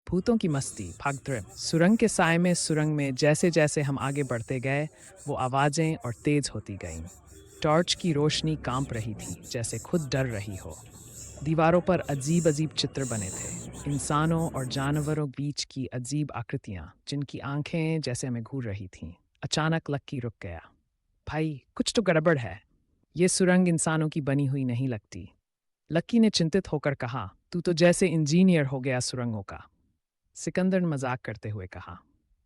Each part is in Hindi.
भूतों की मस्ती भाग 3। सुरंग के साय में सुरंग में जैसे जैसे हम आगे बढ़ते गए वो आवाज़ें और तेज होती गईं। टॉर्च की रोशनी कांप रही थी जैसे खुद डर रही हो। दीवारों पर अजीब अजीब चित्र बने थे, इंसानों और जानवरों बीच की अजीब आकृतियाँ जिनकी आंखें जैसे हमें घूर रही थीं। अचानक लक्की रुक गया। भाई कुछ तो गड़बड़ है, ये सुरंग इंसानों की बनी हुई नहीं लगती। लक्की ने चिंतित होकर कहा, तू तो जैसे इंजीनियर हो गया सुरंगों का। सिकंदर ने मजाक करते हुए कहा,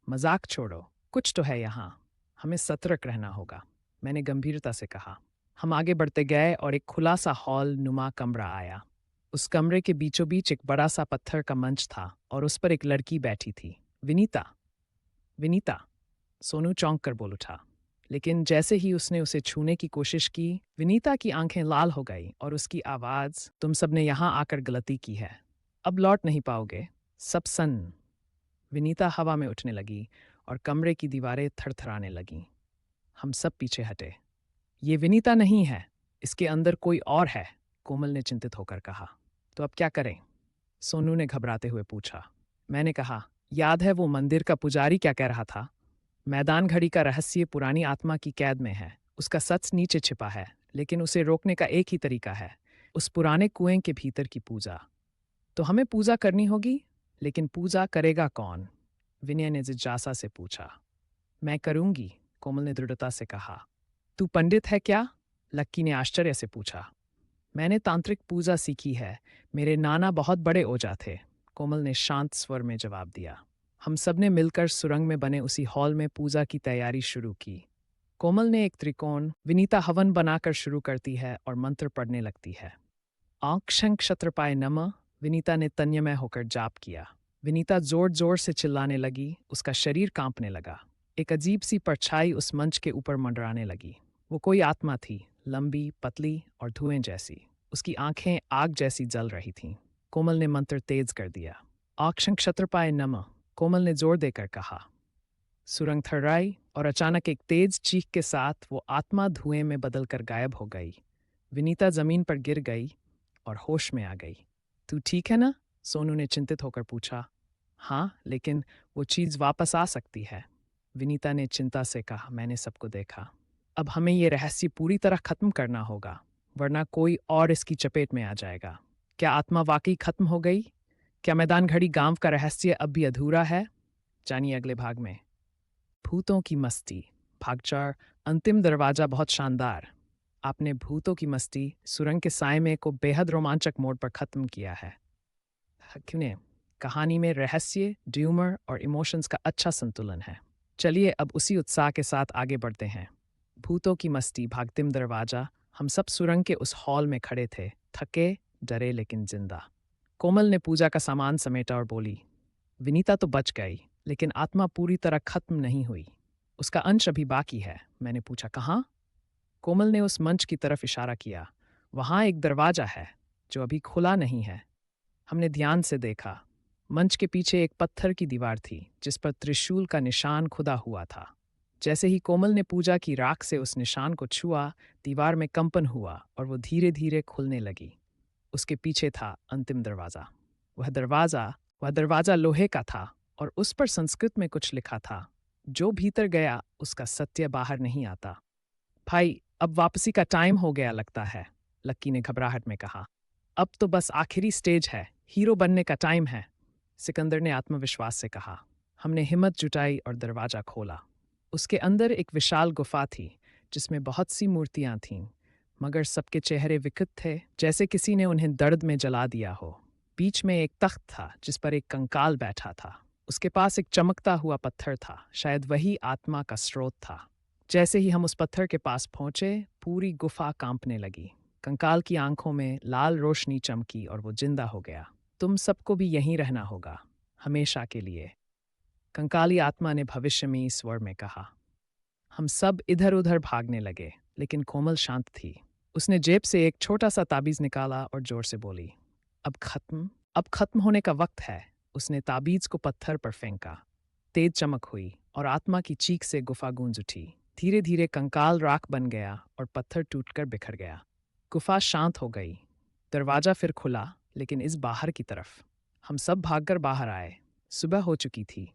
मजाक छोड़ो, कुछ तो है यहाँ, हमें सतर्क रहना होगा। मैंने गंभीरता से कहा। हम आगे बढ़ते गए और एक खुला सा हॉल नुमा कमरा आया। उस कमरे के बीचों बीच एक बड़ा सा पत्थर का मंच था और उस पर एक लड़की बैठी थी। विनीता, विनीता, सोनू चौंक कर बोल उठा। लेकिन जैसे ही उसने उसे छूने की कोशिश की, विनीता की आंखें लाल हो गई और उसकी आवाज़, तुम सबने यहाँ आकर गलती की है, अब लौट नहीं पाओगे। सब सन। विनीता हवा में उठने लगी और कमरे की दीवारें थरथराने लगीं। हम सब पीछे हटे। ये विनीता नहीं है, इसके अंदर कोई और है, कोमल ने चिंतित होकर कहा। तो अब क्या करें? सोनू ने घबराते हुए पूछा। मैंने कहा, याद है वो मंदिर का पुजारी क्या कह रहा था? मैदान घड़ी का रहस्य पुरानी आत्मा की कैद में है, उसका सच नीचे छिपा है, लेकिन उसे रोकने का एक ही तरीका है, उस पुराने कुएं के भीतर की पूजा। तो हमें पूजा करनी होगी, लेकिन पूजा करेगा कौन? विनय ने जिज्ञासा से पूछा। मैं करूंगी, कोमल ने दृढ़ता से कहा। तू पंडित है क्या? लक्की ने आश्चर्य से पूछा। मैंने तांत्रिक पूजा सीखी है, मेरे नाना बहुत बड़े ओझा थे, कोमल ने शांत स्वर में जवाब दिया। हम सब ने मिलकर सुरंग में बने उसी हॉल में पूजा की तैयारी शुरू की। कोमल ने एक त्रिकोण, विनीता हवन बनाकर शुरू करती है और मंत्र पढ़ने लगती है। आंक्षं क्षत्रपाय नमः, विनीता ने तन्यमय होकर जाप किया। विनीता जोर जोर से चिल्लाने लगी, उसका शरीर कांपने लगा। एक अजीब सी परछाई उस मंच के ऊपर मंडराने लगी। वो कोई आत्मा थी, लंबी, पतली और धुएं जैसी। उसकी आंखें आग जैसी जल रही थीं। कोमल ने मंत्र तेज कर दिया। आंक्षं क्षत्रपाय नमः, कोमल ने जोर देकर कहा। सुरंग थर्राई और अचानक एक तेज चीख के साथ वो आत्मा धुएं में बदलकर गायब हो गई। विनीता जमीन पर गिर गई और होश में आ गई। तू ठीक है ना? सोनू ने चिंतित होकर पूछा। हाँ, लेकिन वो चीज़ वापस आ सकती है, विनीता ने चिंता से कहा। मैंने सबको देखा। अब हमें ये रहस्य पूरी तरह खत्म करना होगा, वरना कोई और इसकी चपेट में आ जाएगा। क्या आत्मा वाकई खत्म हो गई? क्या मैदान घड़ी गांव का रहस्य अब भी अधूरा है? जानिए अगले भाग में। भूतों की मस्ती भाग 4। अंतिम दरवाजा बहुत शानदार। आपने भूतों की मस्ती सुरंग के साय में को बेहद रोमांचक मोड पर खत्म किया है। क्यों? कहानी में रहस्य, ड्यूमर और इमोशंस का अच्छा संतुलन है। चलिए अब उसी उत्साह के साथ आगे बढ़ते हैं। भूतों की मस्ती भागतिम दरवाजा। हम सब सुरंग के उस हॉल में खड़े थे, थके, डरे लेकिन जिंदा। कोमल ने पूजा का सामान समेटा और बोली, विनीता तो बच गई, लेकिन आत्मा पूरी तरह खत्म नहीं हुई, उसका अंश अभी बाकी है। मैंने पूछा, कहाँ? कोमल ने उस मंच की तरफ इशारा किया। वहाँ एक दरवाजा है जो अभी खुला नहीं है। हमने ध्यान से देखा। मंच के पीछे एक पत्थर की दीवार थी जिस पर त्रिशूल का निशान खुदा हुआ था। जैसे ही कोमल ने पूजा की राख से उस निशान को छुआ, दीवार में कंपन हुआ और वो धीरे धीरे खुलने लगी। उसके पीछे था अंतिम दरवाज़ा। वह दरवाज़ा लोहे का था और उस पर संस्कृत में कुछ लिखा था, जो भीतर गया उसका सत्य बाहर नहीं आता। भाई अब वापसी का टाइम हो गया लगता है, लक्की ने घबराहट में कहा। अब तो बस आखिरी स्टेज है, हीरो बनने का टाइम है, सिकंदर ने आत्मविश्वास से कहा। हमने हिम्मत जुटाई और दरवाज़ा खोला। उसके अंदर एक विशाल गुफा थी जिसमें बहुत सी मूर्तियां थीं, मगर सबके चेहरे विकृत थे, जैसे किसी ने उन्हें दर्द में जला दिया हो। बीच में एक तख्त था जिस पर एक कंकाल बैठा था। उसके पास एक चमकता हुआ पत्थर था, शायद वही आत्मा का स्रोत था। जैसे ही हम उस पत्थर के पास पहुंचे, पूरी गुफा कांपने लगी। कंकाल की आंखों में लाल रोशनी चमकी और वो जिंदा हो गया। तुम सबको भी यहीं रहना होगा, हमेशा के लिए, कंकाली आत्मा ने भविष्य में स्वर में कहा। हम सब इधर उधर भागने लगे, लेकिन कोमल शांत थी। उसने जेब से एक छोटा सा ताबीज निकाला और जोर से बोली, अब खत्म होने का वक्त है। उसने ताबीज को पत्थर पर फेंका। तेज चमक हुई और आत्मा की चीख से गुफा गूंज उठी। धीरे धीरे कंकाल राख बन गया और पत्थर टूटकर बिखर गया। गुफा शांत हो गई। दरवाजा फिर खुला, लेकिन इस बाहर की तरफ। हम सब भागकर बाहर आए। सुबह हो चुकी थी।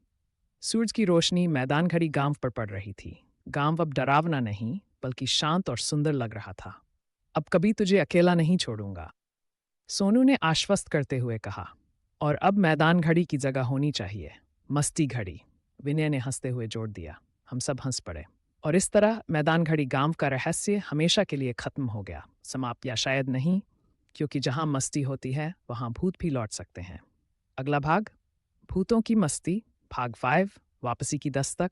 सूरज की रोशनी मैदान घड़ी गांव पर पड़ रही थी। गांव अब डरावना नहीं, बल्कि शांत और सुंदर लग रहा था। अब कभी तुझे अकेला नहीं छोड़ूंगा, सोनू ने आश्वस्त करते हुए कहा। और अब मैदान घड़ी की जगह होनी चाहिए, मस्ती घड़ी, विनय ने हंसते हुए जोड़ दिया। हम सब हंस पड़े। और इस तरह मैदान घड़ी गांव का रहस्य हमेशा के लिए खत्म हो गया। समाप्त, या शायद नहीं, क्योंकि जहां मस्ती होती है वहां भूत भी लौट सकते हैं। अगला भाग, भूतों की मस्ती, भाग 5, वापसी की दस्तक।